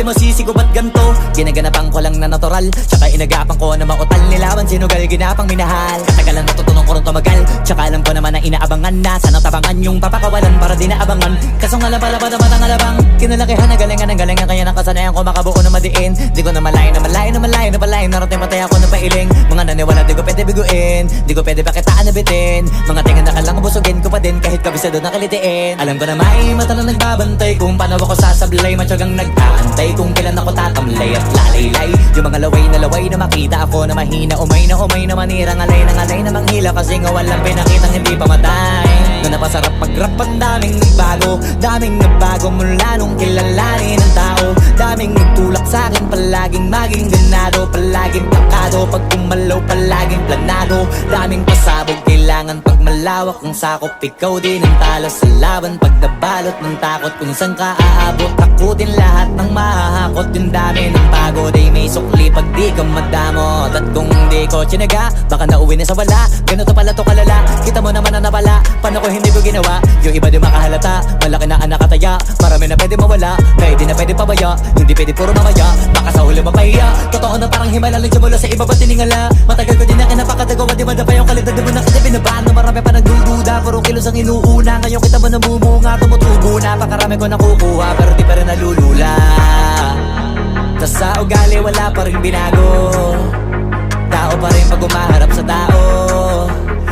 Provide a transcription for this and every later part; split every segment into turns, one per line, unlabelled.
pwede masisi ko ba't ganto? Ginaganapan ko lang na natural, tsaka inagapan ko na mautal. Nilawan sinugal, ginapang minahal. Katagalan natutunan ko rin tumagal, tsaka alam ko naman na inaabangan na. Sana tabangan yung papakawalan para di naabangan. Kasong alaba-laba naman ang alabang kinalakihan na galingan ng galingan. Kaya nakasanayan ko makabuo na madiin. Di ko na malayo na malayo na malayo na malayo. Narating matay ako na pailing. Mga naniwala di ko pwede biguin, di ko pwede pakitaan na bitin. Mga tingan na kalang busugin ko pa din kahit kabisado na kalitiin. Alam ko na may mata na nagbabantay kung paano ako sasablay. Matyagang nag-aantay kung kailan ako tatamlay at lalaylay. Yung mga laway na makita ako na mahina. Umay na manira, ngalay na manghila. Kasi nga walang pinakitang hindi pamatay. Na napasarap mag-rap ang daming nagbago mula nung kilalanin ng tao. Daming nagtulak sa'kin, palaging maging ganado. Palaging plakado, pag kumalaw palaging planado. Daming pasabog, kailangan pag malawak ang sakop. Ikaw din ang talo sa laban, pag nabalot ng takot. Kung saan ka aabot, takutin lahat ng mahahakot. Yung dami ng pagod ay may sukli pag di ka madamot. At kung di ko tsinaga, baka nauwi na sa wala. Ganito pala to kalala, kita mo naman na napala. Paano ko hindi ko ginawa, yung iba di makahalata. Malaki na anak kataya, marami na pwede mawala. Kaya di na pwede pabaya, hindi pwede puro mamaya. Baka sa huli mapahiya, totoo na parang himala lang siya mula sa iba ba tiningala. Matagal ko din na kinapakatagawa, di madapa yung kalidad. Di mo na kasi binabaan na marami pa nagdududa. Puro kilos ang inuuna, ngayon kita mo namumunga. Tumutubo na, pakarami ko nakukuha, pero di pa rin nalulula. Tas sa ugali wala pa rin binago, tao pa rin pag umaharap sa tao.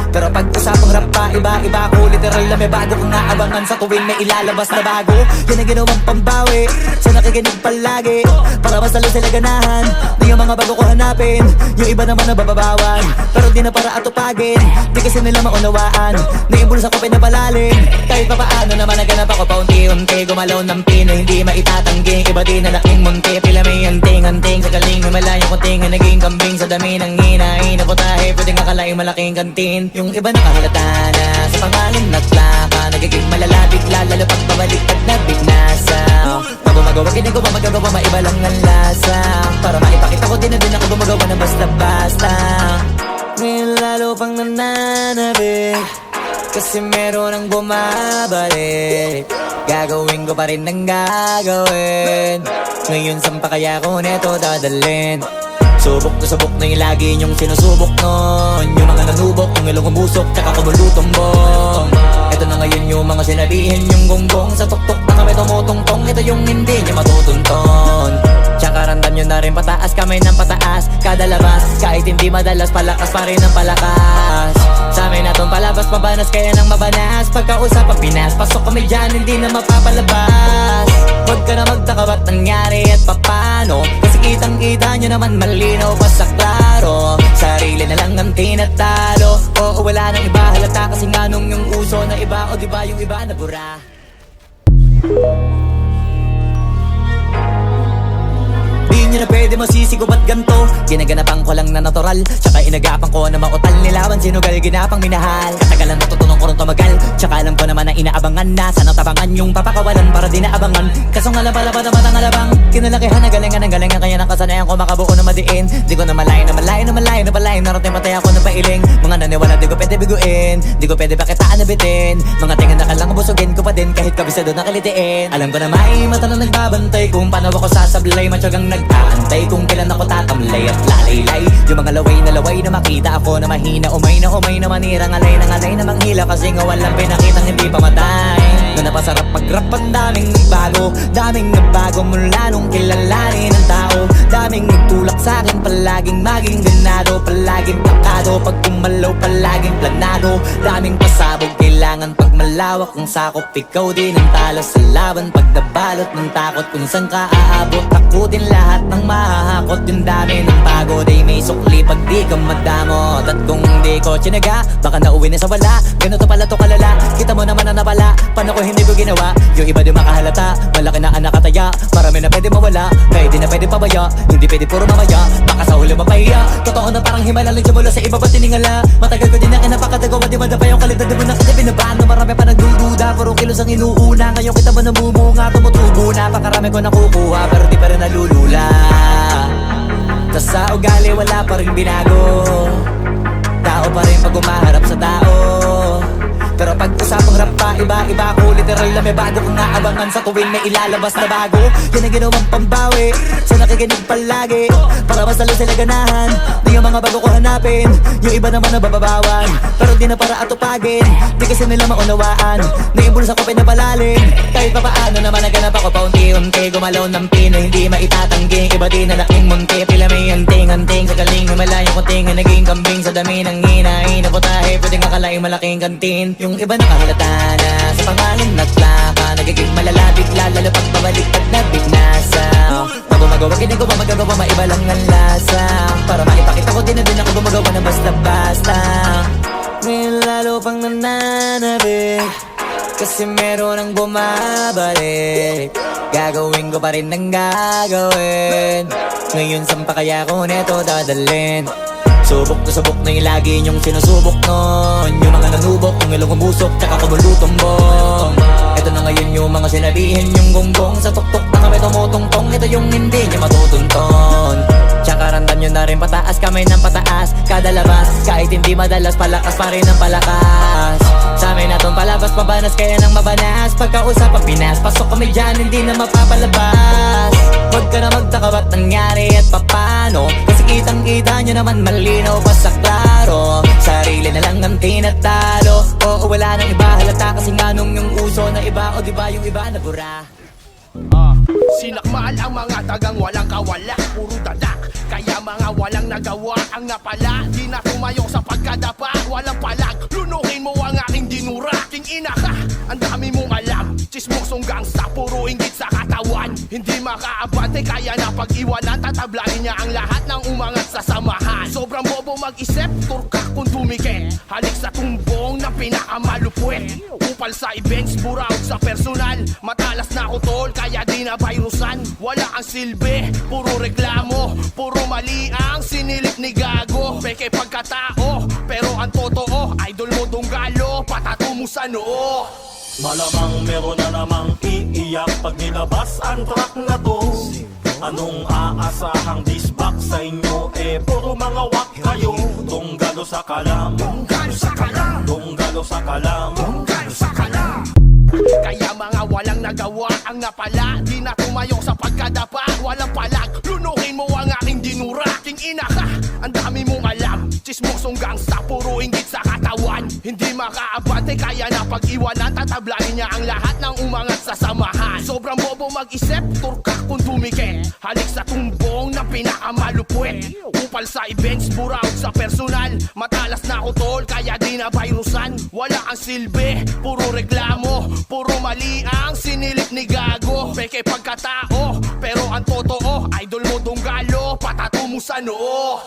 Pero pag usapang rap pa, iba-iba ko. Literal na may bago kong naabangan sa tuwing may ilalabas na bago. Yan ang ginawang pambawi sa nakikinig palagi, para mas lalo sila ganahan na yung mga bago ko hanapin. Yung iba naman nabababawan, pero di na para atupagin. Di kasi nila maunawaan na yung bulsa ko pinapalalim. Kahit pa paano naman naganap ako paunti-unti. Gumalaw ng pino, hindi maitatanggi. Iba din na laking munti, pila may anting-anting. Sa galing humalayong kunting, naging kambing sa dami ng hinahin. Naputahe, pwedeng akalaing malaking kantin. Yung iba nakahalata na sa pangalan at plaka. Nagiging malala bigla, lalo pag babalik pag nabignasa. Pag gumagawa, hindi ko pa magagawa, maiba lang ang lasa. Para maipakita ko din na din ako gumagawa ng basta-basta. Ngayon lalo pang nananabik, kasi meron ang bumabalik. Gagawin ko pa rin ang gagawin. Ngayon saan pa kaya ko neto dadalhin? Subok na yung lagi niyong sinusubok nun. Yung mga nanubok, yung ilong umusok, tsaka kumulutong bong. Ito na ngayon yung mga sinabihin yung gonggong. Sa tuktok na kami tumutungtong, ito yung hindi niya matutunton. Tsaka randam nyo na rin pataas, kamay ng pataas. Kada labas, kahit hindi madalas, palakas pa rin ang palakas. Sa amin natong palabas, pabanas, kaya nang mabanas. Pagkausap ang Pinas, pasok kami dyan, hindi na mapapalabas. Huwag ka na magtaka ba't nangyari at papano, kasi kitang-kita nyo naman malinaw pa sa klaro. Sarili na lang ang tinatalo. Oo, wala nang iba halata, kasi nga nung yung uso na iba. O diba yung iba nabura. Di nyo na pwede masisi ko ba't ganto? Ginaganapan ko lang na natural, tsaka inagapan ko na mautal. Nilawan sinugal, ginapang minahal. Katagalan natutunan ko rin tumagal, tsaka alam ko naman na inaabangan na. Sana tabangan yung papakawalan para di naabangan. Kasong alaba-laba naman ang alabang kinalakihan na galingan ng galingan. Kaya nakasanayan ko makabuo na madiin. Di ko na malayo na malayo na malayo na malayo. Narating matay ako na pailing. Mga naniwala di ko pwede biguin, di ko pwede pakitaan na bitin. Mga tingan na kalang busugin ko pa din kahit kabisado na kalitiin. Alam ko na may mata na nagbabantay kung paano ako sasablay. Matyagang nag-aantay kung kailan ako tatamlay at lalaylay. Yung mga laway na makita ako na mahina. Umay na manira, ngalay na manghila. Kasi nga walang pinakitang hindi pamatay. Na napasarap mag-rap ang daming nagbago mula nung kilalanin ng tao. Daming nagtulak sa'kin, palaging maging ganado. Palaging plakado, pag kumalaw palaging planado. Daming pasabog, kailangan pag malawak ang sakop. Ikaw din ang talo sa laban, pag nabalot ng takot. Kung saan ka aabot, takutin lahat ng mahahakot. Yung dami ng pagod ay may sukli pag di ka madamot. At kung di ko tsinaga, baka nauwi na sa wala. Ganito pala to kalala, kita mo naman na napala. Paano ko hindi ko ginawa, yung iba di makahalata. Malaki na anak kataya, marami na pwede mawala. Kaya di na pwede pabaya, hindi pwede puro mamaya. Baka sa huli mapahiya, totoo na parang himala lang siya mula sa iba ba tiningala. Matagal ko din na kinapakatagawa, di madapa yung kalidad. Di mo na kasi binabaan na marami pa nagdududa. Puro kilos ang inuuna, ngayon kita mo namumunga. Tumutubo na, pakarami ko nakukuha, pero di pa rin nalulula. Tas sa ugali wala pa rin binago, tao pa rin pag umaharap sa tao. Pero pag usapang rap pa, iba-iba ko. Literal na may bago kong naabangan sa tuwing may ilalabas na bago. Yan ang ginawang pambawi sa nakikinig palagi, para mas lalo sila ganahan. Di yung mga bago ko hanapin, yung iba naman nabababawan. Pero di na para atupagin, di kasi nila maunawaan. Naimbulsa ko pinapalalim, kahit pa paano naman naganap ako paunti-unti. Gumalaw ng pino, hindi maitatanggi. Iba din na laking munti, pila may anting-anting. Sa galing may malayong kunting, naging kambing sa dami ng hinahin. Naputahe, pwedeng akalaing malaking kantin. Yung iba nakahalata na sa pangalan at plaka, nagiging malalapit lalo pag babaliktad na bignasa. Bago magawa, ginagawa, magagawa, maiba lang ang lasa. Para maipakita ko din na din ako gumagawa na basta-basta. Ngayon lalo pang nananabik, kasi meron ang bumabalik. Gagawin ko pa rin ang gagawin. Ngayon saan pa kaya ko neto dadalhin? Subok na subok na yung lagi niyong sinusubok nun. Yung mga nanubok, yung ilong umusok, tsaka kumulutumbong. Ito na ngayon yung mga sinabihin yung gonggong. Sa tuktok na kami tumutungtong, ito yung hindi niya matutunton. Tsaka randam nyo na rin pataas, kamay ng pataas. Kada labas, kahit hindi madalas, palakas pa rin ang palakas. Sa amin na tong palabas, pabanas kaya nang mabanas. Pagkausap ang Pinas, pasok kami dyan, hindi na mapapalabas. Huwag ka na magtaka ba't nangyari at papano, kasi kitang-kita nyo naman malinaw pa sa klaro. Sarili na lang ang tinatalo, oo wala nang iba halata. Kasi nga nung yung uso na iba, o diba yung iba nabura.
Sinakmal ang mga tagang walang kawala, puro dadak, kaya mga walang nagawa ang napala. Di na tumayo sa pagkadapa, walang palag. Lunukin mo ang aking dinura, king ina ka, ang dami mong alam. Chismosong gangsta, puro inggit sa katawan. Hindi makaabante, kaya na pag-iwanan. Tatablain niya ang lahat ng umangat sa samahan. Sobrang bobo mag-isip, turka kung tumikit. Halik sa tumbong na pinakamalupwet. Upal sa events, buraot sa personal. Matalas na ako tol, kaya di na virusan. Wala ang silbi, puro reklamo, puro mali ang sinilip ni Gago. Peke pagkatao, pero ang totoo, idol mo Donggalo, patato mo sa noo.
Malamang meron na namang iiyak pag nilabas ang track na to. Anong aasahang disbak sa inyo? Puro mga wak kayo. Donggalo sa kalam,
Donggalo sa kalam,
Donggalo sa kalam,
Donggalo sa kalam. Kaya mga walang nagawa ang napala. Di na tumayo sa pagkadapa, walang palag. Lunukin mo ang aking dinura, king ina ka, ang dami mong alam. Chismosong gangsta, puro inggit sa katawan. Hindi makaabante, kaya na pag-iwanan. Tatablain niya ang lahat ng umangat sa samahan. Sobrang bobo mag-isip, turka kung tumikit. Halik sa tumbong na pinakamalupwet. Upal sa events, buraot sa personal. Matalas na ako tol, kaya di na virusan. Wala ang silbi, puro reklamo, puro mali ang sinilip ni Gago. Peke pagkatao, pero ang totoo, idol mo Donggalo, patato mo sa noo.